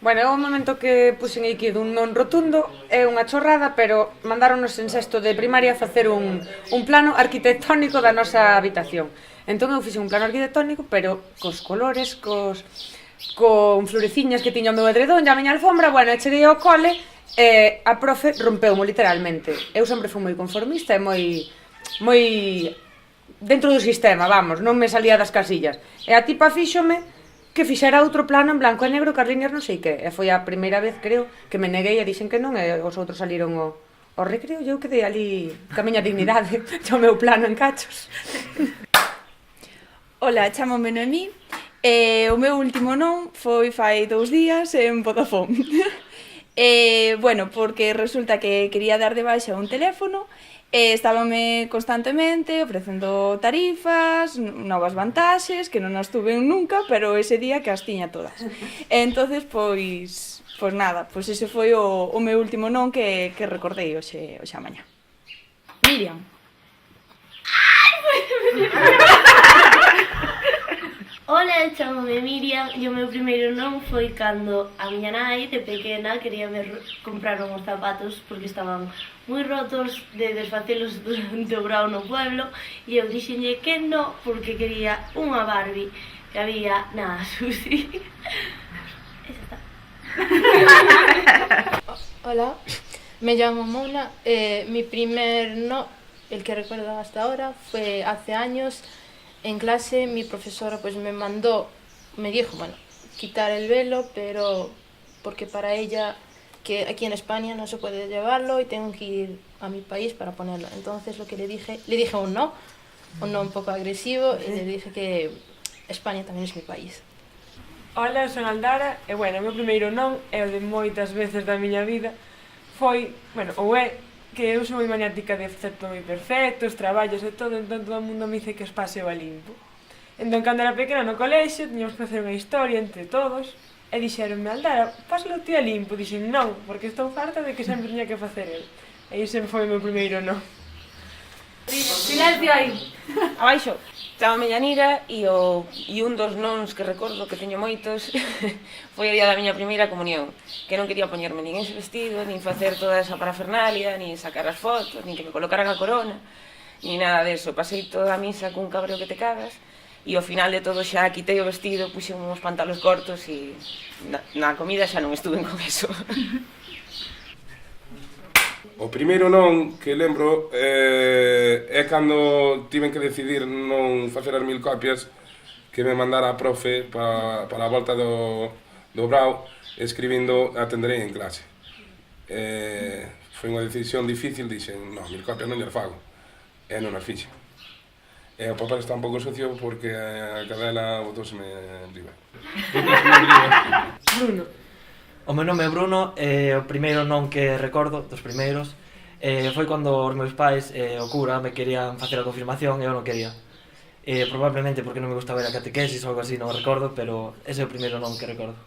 Bueno, é o momento que puxen aquí dun non rotundo, é unha chorrada, pero mandáronos en sexto de primaria a facer un plano arquitectónico da nosa habitación. Entón eu fixen un plano arquitectónico, pero cos colores, con floreciñas que tiña o meu edredón e a miña alfombra, bueno, cheguei ao cole e a profe rompeu-mo literalmente. Eu sempre fui moi conformista e moi dentro do sistema, vamos, non me salía das casillas. E a tipa fíxome que fixera outro plano en blanco e negro, Carliñas non sei que. E foi a primeira vez, creo, que me neguei e dixen que non, e os outros saliron ao recreo, e eu quedei ali ca miña dignidade, o meu plano en cachos. Ola, chámome Noemí, e o meu último non foi fai 2 días en Vodafone. Bueno, porque resulta que quería dar de baixa un teléfono e estábame constantemente ofrecendo tarifas, novas vantaxes, que non as tuve nunca, pero ese día que as tiña todas. E entonces, pois nada, pois ese foi o meu último non que recordei hoxe a mañá. Miriam. Ola, chamome Miriam e o meu primeiro non foi cando a miña nai de pequena quería comprar uns zapatos porque estaban moi rotos de desfacelos durante o brao no pueblo e eu dixenlle que non porque quería unha Barbie que había na Susi. E xa está. Hola, me llamo Mona. Mi primer no, el que recuerdo hasta ahora, fue hace años. En clase mi profesora pues me dijo, bueno, quitar el velo, pero porque para ella, que aquí en España no se puede llevarlo y tengo que ir a mi país para ponerlo. Entonces lo que le dije un no un poco agresivo, y le dije que España también es mi país. Ola, son Aldara, e bueno, o meu primeiro non é o de moitas veces da miña vida. Foi, bueno, ou é, que eu sou moi maniática de facer todo moi perfecto, os traballos e todo, entón todo o mundo me dice que os paseo a limpo. Entón, cando era pequena no colexio, tiñamos que facer unha historia entre todos, e dixeronme, Aldara, pásalo ti a limpo. Dixen, non, porque estou farta de que sempre tiña que facer el. E iso foi o meu primeiro non. Silencio aí! Abaixo, chamame Yanira e un dos nons que recordo, que teño moitos, foi o día da miña primeira comunión, que non quería poñerme nin ese vestido, nin facer toda esa parafernalia, nin sacar as fotos, nin que me colocaran a corona, nin nada deso. Pasei toda a misa cun cabreo que te cagas, e ao final de todo xa quitei o vestido, puxen uns pantalos cortos e na comida xa non estuve con eso. O primeiro non que lembro é cando tiven que decidir non facer as 1000 copias que me mandara a profe para a volta do brao, escribindo atenderei en clase. Foi unha decisión difícil, dixen, non, 1000 copias non lle fago, e non as fixen. E o papel está un pouco sucio porque a cadela botouseme en riba. Bruno. O meu nome é Bruno e o primeiro non que recordo, dos primeiros, foi cando os meus pais e o cura me querían facer a confirmación e eu non quería. Probablemente porque non me gustaba ir a catequesis ou algo así, non o recordo, pero ese é o primeiro non que recordo.